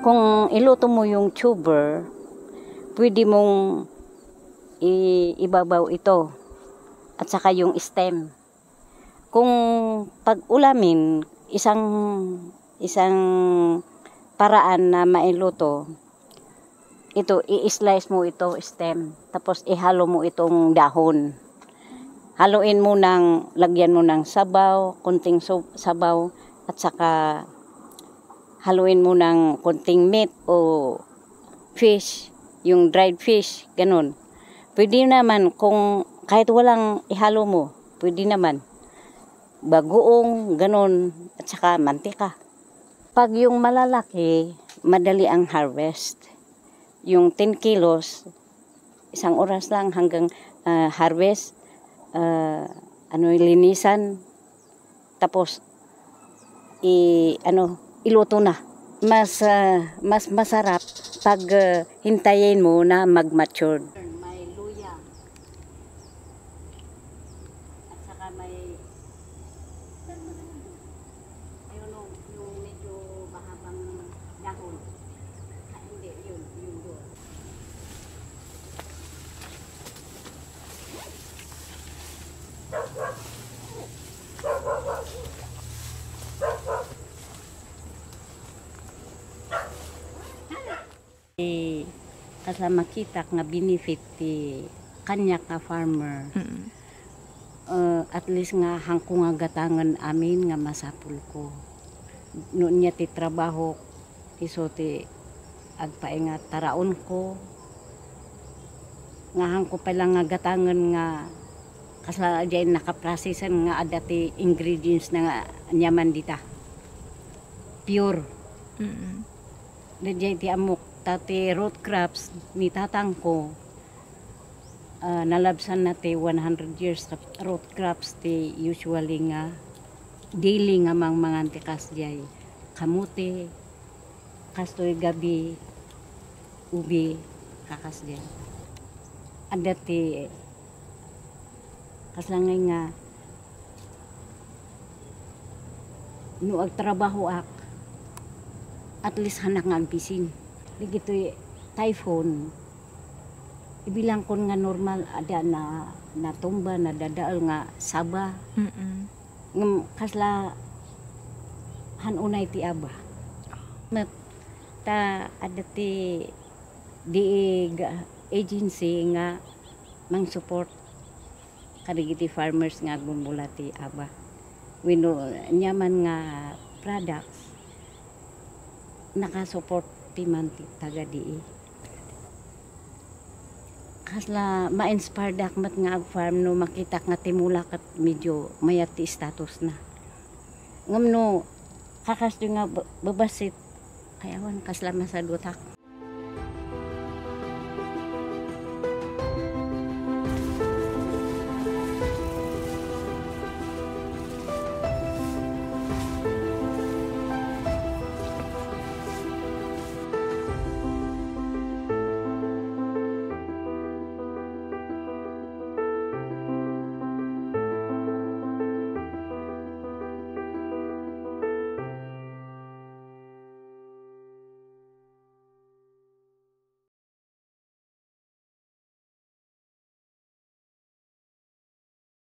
kung iluto mo yung tuber, pwede mong ibabaw ito at saka yung stem. Kung pag-ulamin, isang paraan na mailuto, ito, i-slice mo ito stem, tapos ihalo mo itong dahon. Haluin mo lagyan mo ng sabaw, konting sabaw, at saka haluin mo ng konting meat o fish, yung dried fish, ganun. Pwede naman kung kahit walang ihalo mo, pwede naman. Bagoong, ganun, at saka mantika. Pag yung malalaki, madali ang harvest. Yung 10 kilos, isang oras lang hanggang harvest, linisan, tapos iluto na. Mas masarap pag hintayin mo na mag-mature. May luya. At saka may yung medyo mahabang dahon. Hindi, yun doon. Kasama kita nga benefit ti kanya ka farmer. At least nga hangko nga gatangan amin nga masapul ko. Noon niya ti trabaho iso ti agpainga taraon ko. Nga hangko pa lang nga gatangan nga kasla diyan nakaprosesan nga ada ti ingredients na nga nyaman dita. Pure. Diyan ti amok tati root crops ni tatang ko. Nalabsan na ti 100 years root crops ti usually nga daily nga mga antikas jay kamuti, kastoy gabi, ubi, kakas jay. Ada ti kaslangay nga no agtrabaho ak at least hanak nga agbisin. Digito'y typhoon. Ibilang kon nga normal ada na natumba na dadaal nga saba. Kasla hanunay ti aba. Ta ada ti agency nga mang support kadagiti farmers nga agmumula ti aba. Wino nyaman nga products naka-support ti manti taga dii. Kasla ma-inspire dakmat nga ag-farm no makita nga timula kat medyo mayat ti status na. Ngam no kakas nga babasit ayawan kasla masadutak.